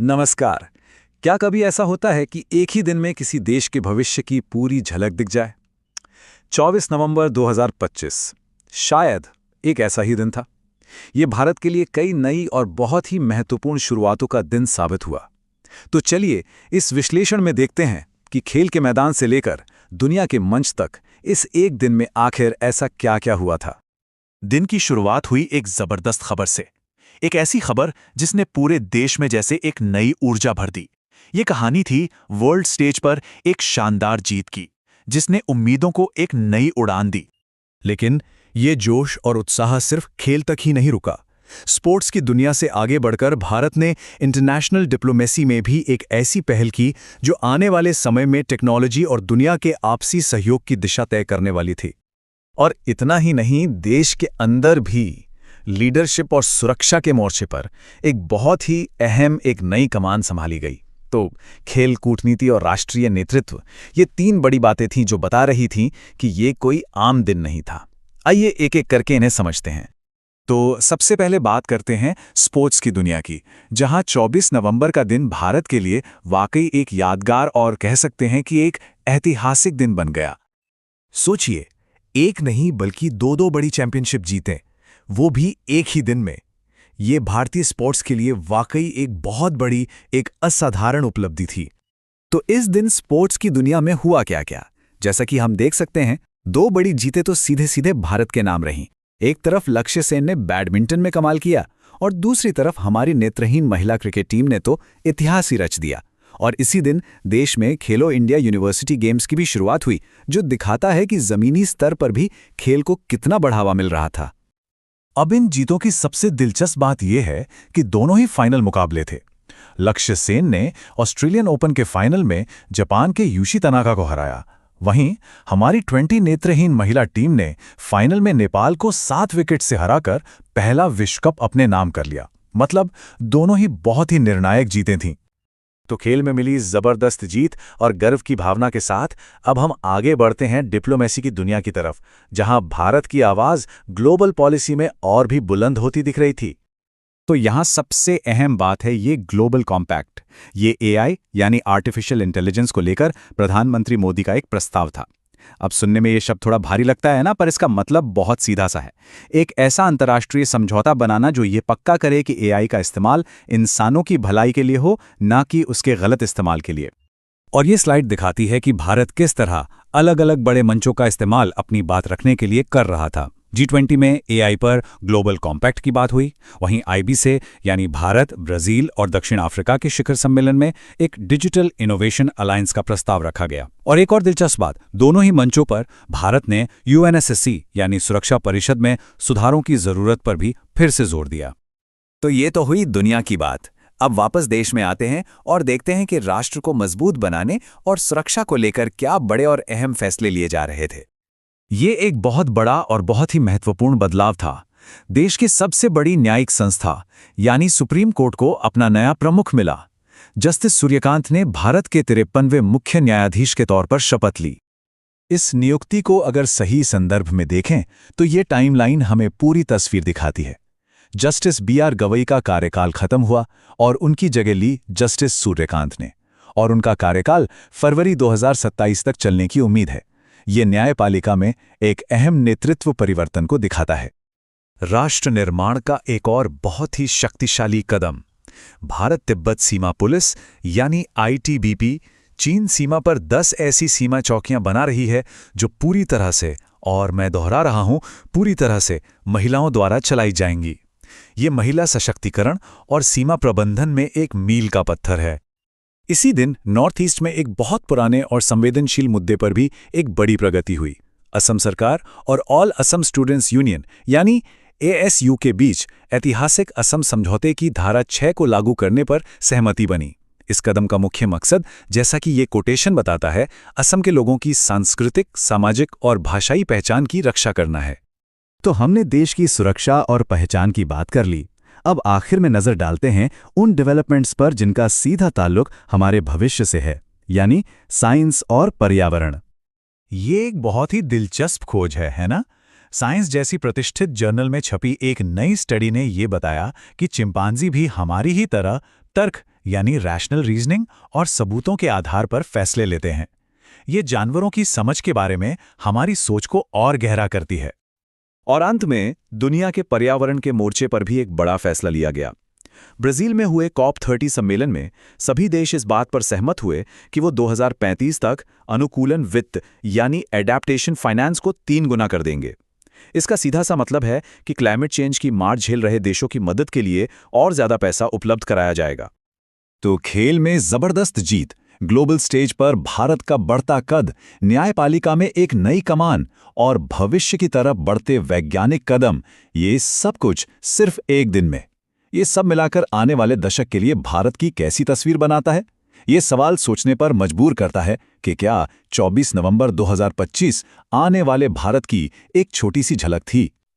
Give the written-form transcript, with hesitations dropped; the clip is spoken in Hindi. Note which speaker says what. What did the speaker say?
Speaker 1: नमस्कार। क्या कभी ऐसा होता है कि एक ही दिन में किसी देश के भविष्य की पूरी झलक दिख जाए? 24 नवंबर 2025 शायद एक ऐसा ही दिन था। ये भारत के लिए कई नई और बहुत ही महत्वपूर्ण शुरुआतों का दिन साबित हुआ। तो चलिए इस विश्लेषण में देखते हैं कि खेल के मैदान से लेकर दुनिया के मंच तक इस एक दिन में आखिर ऐसा क्या-क्या हुआ था।
Speaker 2: दिन की शुरुआत हुई एक जबरदस्त खबर से। एक ऐसी खबर जिसने पूरे देश में जैसे एक नई ऊर्जा भर दी। ये कहानी थी वर्ल्ड स्टेज पर एक शानदार जीत की, जिसने उम्मीदों को एक नई उड़ान दी।
Speaker 3: लेकिन ये जोश और उत्साह सिर्फ खेल तक ही नहीं रुका। स्पोर्ट्स की दुनिया से आगे बढ़कर भारत ने इंटरनेशनल डिप्लोमेसी में भी एक ऐसी पहल की जो आने वाले समय में टेक्नोलॉजी और दुनिया के आपसी सहयोग की दिशा तय करने वाली थी।
Speaker 1: और इतना ही नहीं, देश के अंदर भी लीडरशिप और सुरक्षा के मोर्चे पर एक बहुत ही अहम एक नई कमान संभाली गई। तो खेल, कूटनीति और राष्ट्रीय नेतृत्व, ये तीन बड़ी बातें थीं जो बता रही थीं कि ये कोई आम दिन नहीं था। आइए एक एक करके इन्हें समझते हैं। तो सबसे पहले बात करते हैं स्पोर्ट्स की दुनिया की, जहां 24 नवंबर का दिन भारत के लिए वाकई एक यादगार और कह सकते हैं कि एक ऐतिहासिक दिन बन गया।
Speaker 3: सोचिए, एक नहीं बल्कि दो बड़ी चैंपियनशिप जीते, वो भी एक ही दिन में। ये भारतीय स्पोर्ट्स के लिए वाकई एक बहुत बड़ी, एक असाधारण उपलब्धि थी।
Speaker 1: तो इस दिन स्पोर्ट्स की दुनिया में हुआ क्या-क्या? जैसा कि हम देख सकते हैं, दो बड़ी जीतें तो सीधे-सीधे भारत के नाम रहीं। एक तरफ लक्ष्य सेन ने बैडमिंटन में कमाल किया और दूसरी तरफ हमारी नेत्रहीन महिला क्रिकेट टीम ने तो इतिहास ही रच दिया। और इसी दिन देश में खेलो इंडिया यूनिवर्सिटी गेम्स की भी शुरुआत हुई, जो दिखाता है कि जमीनी स्तर पर भी खेल को कितना बढ़ावा मिल रहा था।
Speaker 2: अब इन जीतों की सबसे दिलचस्प बात यह है कि दोनों ही फाइनल मुकाबले थे। लक्ष्य सेन ने ऑस्ट्रेलियन ओपन के फाइनल में जापान के यूशी तनाका को हराया। वहीं हमारी 20 नेत्रहीन महिला टीम ने फाइनल में नेपाल को 7 विकेट से हराकर पहला विश्व कप अपने नाम कर लिया। मतलब दोनों ही बहुत ही निर्णायक जीतें थीं।
Speaker 1: तो खेल में मिली जबरदस्त जीत और गर्व की भावना के साथ अब हम आगे बढ़ते हैं डिप्लोमेसी की दुनिया की तरफ, जहां भारत की आवाज ग्लोबल पॉलिसी में और भी बुलंद होती दिख रही थी। तो यहां सबसे अहम बात है ये ग्लोबल कॉम्पैक्ट। ये एआई यानी आर्टिफिशियल इंटेलिजेंस को लेकर प्रधानमंत्री मोदी का एक प्रस्ताव था। अब सुनने में ये शब्द थोड़ा भारी लगता है ना, पर इसका मतलब बहुत सीधा सा है। एक ऐसा अंतर्राष्ट्रीय समझौता बनाना जो ये पक्का करे कि एआई का इस्तेमाल इंसानों की भलाई के लिए हो, ना कि उसके गलत इस्तेमाल के लिए। और ये स्लाइड दिखाती है कि भारत किस तरह अलग-अलग बड़े मंचों का इस्तेमाल अपनी बात रखने के लिए कर रहा था। G20 में एआई पर ग्लोबल कॉम्पैक्ट की बात हुई। वहीं IB से यानी भारत, ब्राजील और दक्षिण अफ्रीका के शिखर सम्मेलन में एक डिजिटल इनोवेशन अलायंस का प्रस्ताव रखा गया। और एक और दिलचस्प बात, दोनों ही मंचों पर भारत ने UNSC यानी सुरक्षा परिषद में सुधारों की जरूरत पर भी फिर से जोर दिया। तो ये तो हुई दुनिया की बात। अब वापस देश में आते हैं और देखते हैं कि राष्ट्र को मजबूत बनाने और सुरक्षा को लेकर क्या बड़े और अहम फैसले लिए जा रहे थे। ये एक बहुत बड़ा और बहुत ही महत्वपूर्ण बदलाव था। देश की सबसे बड़ी न्यायिक संस्था यानी सुप्रीम कोर्ट को अपना नया प्रमुख मिला। जस्टिस सूर्यकांत ने भारत के 53वें मुख्य न्यायाधीश के तौर पर शपथ ली। इस नियुक्ति को अगर सही संदर्भ में देखें तो ये टाइमलाइन हमें पूरी तस्वीर दिखाती है। जस्टिस BR गवई का कार्यकाल खत्म हुआ और उनकी जगह ली जस्टिस सूर्यकांत ने, और उनका कार्यकाल फरवरी 2027 तक चलने की उम्मीद है। ये न्यायपालिका में एक अहम नेतृत्व परिवर्तन को दिखाता है। राष्ट्र निर्माण का एक और बहुत ही शक्तिशाली कदम। भारत तिब्बत सीमा पुलिस यानी ITBP चीन सीमा पर 10 ऐसी सीमा चौकियां बना रही है जो पूरी तरह से, और मैं दोहरा रहा हूं, पूरी तरह से महिलाओं द्वारा चलाई जाएंगी। ये महिला सशक्तिकरण और सीमा प्रबंधन में एक मील का पत्थर है। इसी दिन नॉर्थ ईस्ट में एक बहुत पुराने और संवेदनशील मुद्दे पर भी एक बड़ी प्रगति हुई। असम सरकार और ऑल असम स्टूडेंट्स यूनियन यानी ASU के बीच ऐतिहासिक असम समझौते की धारा 6 को लागू करने पर सहमति बनी। इस कदम का मुख्य मकसद, जैसा कि ये कोटेशन बताता है, असम के लोगों की सांस्कृतिक, सामाजिक और भाषाई पहचान की रक्षा करना है। तो हमने देश की सुरक्षा और पहचान की बात कर ली। अब आखिर में नजर डालते हैं उन डेवलपमेंट्स पर जिनका सीधा ताल्लुक हमारे भविष्य से है, यानी साइंस और पर्यावरण। ये एक बहुत ही दिलचस्प खोज है ना? साइंस जैसी प्रतिष्ठित जर्नल में छपी एक नई स्टडी ने ये बताया कि चिंपांजी भी हमारी ही तरह तर्क
Speaker 2: यानी रैशनल रीजनिंग और सबूतों के आधार पर फैसले लेते हैं। ये जानवरों की समझ के बारे में हमारी सोच को और गहरा करती है।
Speaker 3: और अंत में दुनिया के पर्यावरण के मोर्चे पर भी एक बड़ा फैसला लिया गया। ब्राजील में हुए COP30 सम्मेलन में सभी देश इस बात पर सहमत हुए कि वो 2035 तक अनुकूलन वित्त यानी एडेप्टेशन फाइनेंस को 3 गुना कर देंगे। इसका सीधा सा मतलब है कि क्लाइमेट चेंज की मार झेल रहे देशों की मदद के लिए और ज्यादा पैसा उपलब्ध कराया जाएगा।
Speaker 2: तो खेल में जबरदस्त जीत, ग्लोबल स्टेज पर भारत का बढ़ता कद, न्यायपालिका में एक नई कमान और भविष्य की तरफ बढ़ते वैज्ञानिक कदम, ये सब कुछ सिर्फ एक दिन में। ये सब मिलाकर आने वाले दशक के लिए भारत की कैसी तस्वीर बनाता है? ये सवाल सोचने पर मजबूर करता है कि क्या 24 नवंबर 2025 आने वाले भारत की एक छोटी सी झलक थी।